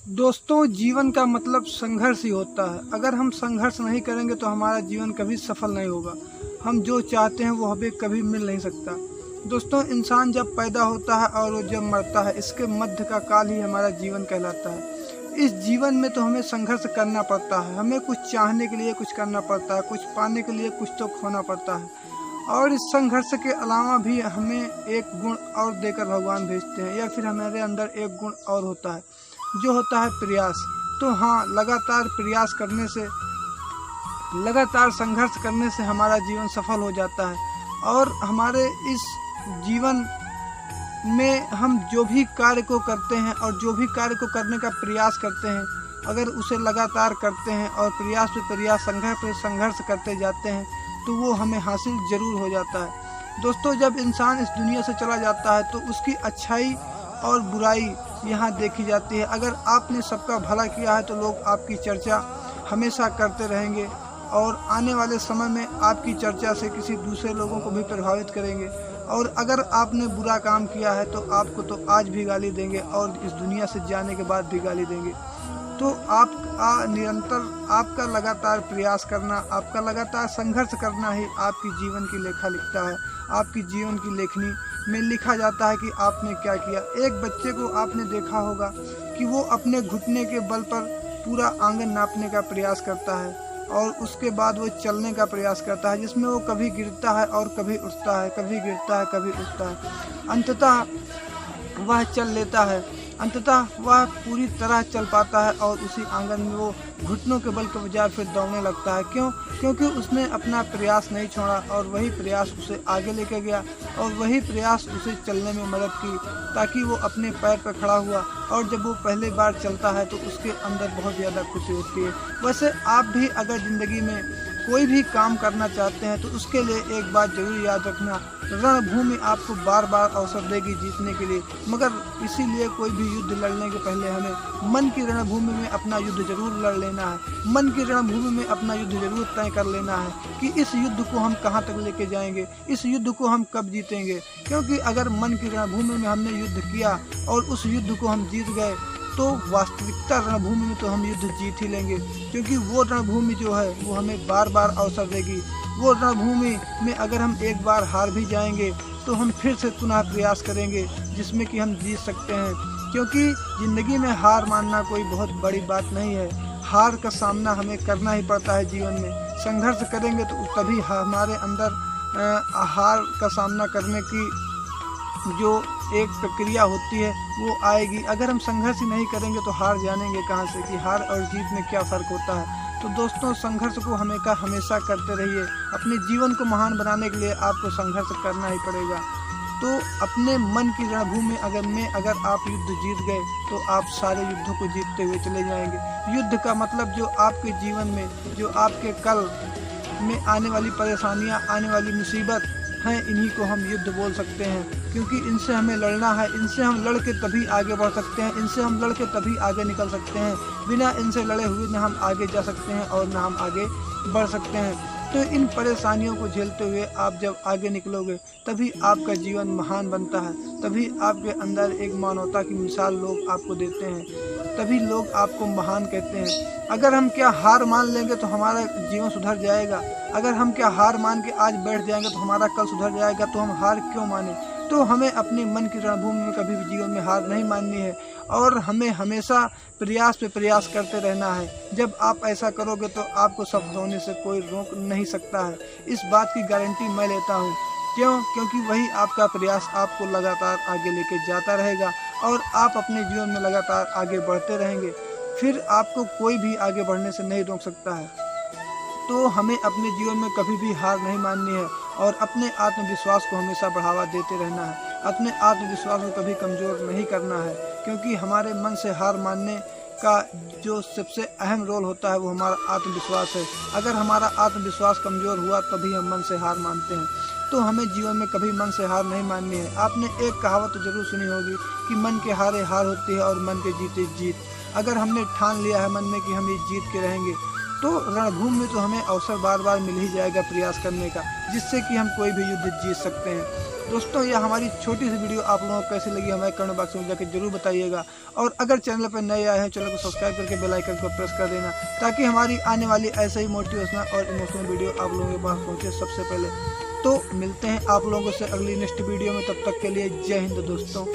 दोस्तों, जीवन का मतलब संघर्ष ही होता है। अगर हम संघर्ष नहीं करेंगे तो हमारा जीवन कभी सफल नहीं होगा। हम जो चाहते हैं वो हमें कभी मिल नहीं सकता। दोस्तों, इंसान जब पैदा होता है और वो जब मरता है, इसके मध्य का काल ही हमारा जीवन कहलाता है। इस जीवन में तो हमें संघर्ष करना पड़ता है। हमें कुछ चाहने के लिए कुछ करना पड़ता है, कुछ पाने के लिए कुछ तो खोना पड़ता है। और इस संघर्ष के अलावा भी हमें एक गुण और देकर भगवान भेजते हैं, या फिर हमारे अंदर एक गुण और होता है जो होता है प्रयास। तो हाँ, लगातार प्रयास करने से, लगातार संघर्ष करने से हमारा जीवन सफल हो जाता है। और हमारे इस जीवन में हम जो भी कार्य को करते हैं और जो भी कार्य को करने का प्रयास करते हैं, अगर उसे लगातार करते हैं और प्रयास पे प्रयास, संघर्ष पे संघर्ष करते जाते हैं, तो वो हमें हासिल जरूर हो जाता है। दोस्तों, जब इंसान इस दुनिया से चला जाता है तो उसकी अच्छाई और बुराई यहाँ देखी जाती है। अगर आपने सबका भला किया है तो लोग आपकी चर्चा हमेशा करते रहेंगे, और आने वाले समय में आपकी चर्चा से किसी दूसरे लोगों को भी प्रभावित करेंगे। और अगर आपने बुरा काम किया है तो आपको तो आज भी गाली देंगे और इस दुनिया से जाने के बाद भी गाली देंगे। तो आपका निरंतर, आपका लगातार प्रयास करना, आपका लगातार संघर्ष करना ही आपकी जीवन की लेखा लिखता है। आपकी जीवन की लेखनी में लिखा जाता है कि आपने क्या किया। एक बच्चे को आपने देखा होगा कि वो अपने घुटने के बल पर पूरा आंगन नापने का प्रयास करता है, और उसके बाद वो चलने का प्रयास करता है, जिसमें वो कभी गिरता है और कभी उठता है, कभी गिरता है कभी उठता है। अंततः वह चल लेता है, अंततः वह पूरी तरह चल पाता है, और उसी आंगन में वो घुटनों के बल के बजाय फिर दौड़ने लगता है। क्यों? क्योंकि उसने अपना प्रयास नहीं छोड़ा, और वही प्रयास उसे आगे लेके गया, और वही प्रयास उसे चलने में मदद की, ताकि वो अपने पैर पर खड़ा हुआ। और जब वो पहली बार चलता है तो उसके अंदर बहुत ज़्यादा खुशी होती है। वैसे आप भी अगर ज़िंदगी में कोई भी काम करना चाहते हैं तो उसके लिए एक बात जरूर याद रखना, रणभूमि आपको बार बार अवसर देगी जीतने के लिए, मगर इसीलिए कोई भी युद्ध लड़ने के पहले हमें मन की रणभूमि में अपना युद्ध जरूर लड़ लेना है। मन की रणभूमि में अपना युद्ध जरूर तय कर लेना है कि इस युद्ध को हम कहाँ तक लेके जाएंगे, इस युद्ध को हम कब जीतेंगे। क्योंकि अगर मन की रणभूमि में हमने युद्ध किया और उस युद्ध को हम जीत गए, तो वास्तविकता रणभूमि में तो हम युद्ध जीत ही लेंगे। क्योंकि वो रणभूमि जो है वो हमें बार बार अवसर देगी। वो रणभूमि में अगर हम एक बार हार भी जाएंगे तो हम फिर से पुनः प्रयास करेंगे, जिसमें कि हम जीत सकते हैं। क्योंकि ज़िंदगी में हार मानना कोई बहुत बड़ी बात नहीं है। हार का सामना हमें करना ही पड़ता है। जीवन में संघर्ष करेंगे तो तभी हमारे अंदर हार का सामना करने की जो एक प्रक्रिया होती है वो आएगी। अगर हम संघर्ष ही नहीं करेंगे तो हार जानेंगे कहाँ से कि हार और जीत में क्या फ़र्क होता है। तो दोस्तों, संघर्ष को हमेशा करते रहिए। अपने जीवन को महान बनाने के लिए आपको संघर्ष करना ही पड़ेगा। तो अपने मन की रणभूमि अगर आप युद्ध जीत गए तो आप सारे युद्धों को जीतते हुए चले जाएंगे। युद्ध का मतलब जो आपके जीवन में, जो आपके कल में आने वाली परेशानियां, आने वाली मुसीबत हैं, इन्हीं को हम युद्ध बोल सकते हैं। क्योंकि इनसे हमें लड़ना है, इनसे हम लड़ के तभी आगे बढ़ सकते हैं, इनसे हम लड़ के तभी आगे निकल सकते हैं। बिना इनसे लड़े हुए न हम आगे जा सकते हैं और न हम आगे बढ़ सकते हैं। तो इन परेशानियों को झेलते हुए आप जब आगे निकलोगे तभी आपका जीवन महान बनता है, तभी आपके अंदर एक मानवता की मिसाल लोग आपको देते हैं, तभी लोग आपको महान कहते हैं। अगर हम क्या हार मान लेंगे तो हमारा जीवन सुधर जाएगा? अगर हम क्या हार मान के आज बैठ जाएंगे तो हमारा कल सुधर जाएगा? तो हम हार क्यों माने? तो हमें अपने मन की रणभूमि में कभी भी जीवन में हार नहीं माननी है, और हमें हमेशा प्रयास पे प्रयास करते रहना है। जब आप ऐसा करोगे तो आपको सफल होने से कोई रोक नहीं सकता है। इस बात की गारंटी मैं लेता हूँ। क्यों? क्योंकि वही आपका प्रयास आपको लगातार आगे लेके जाता रहेगा, और आप अपने जीवन में लगातार आगे बढ़ते रहेंगे। फिर आपको कोई भी आगे बढ़ने से नहीं रोक सकता है। तो हमें अपने जीवन में कभी भी हार नहीं माननी है, और अपने आत्मविश्वास को हमेशा बढ़ावा देते रहना है। अपने आत्मविश्वास को कभी कमज़ोर नहीं करना है, क्योंकि हमारे मन से हार मानने का जो सबसे अहम रोल होता है वो हमारा आत्मविश्वास है। अगर हमारा आत्मविश्वास कमज़ोर हुआ तभी हम मन से हार मानते हैं। तो हमें जीवन में कभी मन से हार नहीं माननी है। आपने एक कहावत तो जरूर सुनी होगी कि मन के हारे हार होती है और मन के जीते जीत। अगर हमने ठान लिया है मन में कि हम ये जीत के रहेंगे, तो रणभूमि में तो हमें अवसर बार बार मिल ही जाएगा प्रयास करने का, जिससे कि हम कोई भी युद्ध जीत सकते हैं। दोस्तों, यह हमारी छोटी सी वीडियो आप लोगों को कैसी लगी हमें कमेंट बॉक्स में जाकर जरूर बताइएगा। और अगर चैनल पर नए आए हैं, चैनल को सब्सक्राइब करके बेल आइकन को प्रेस कर देना, ताकि हमारी आने वाली ऐसे ही मोटिवेशनल और इमोशनल वीडियो आप लोगों के पास पहुंचे सबसे पहले। तो मिलते हैं आप लोगों से अगली नेक्स्ट वीडियो में, तब तक के लिए जय हिंद दोस्तों।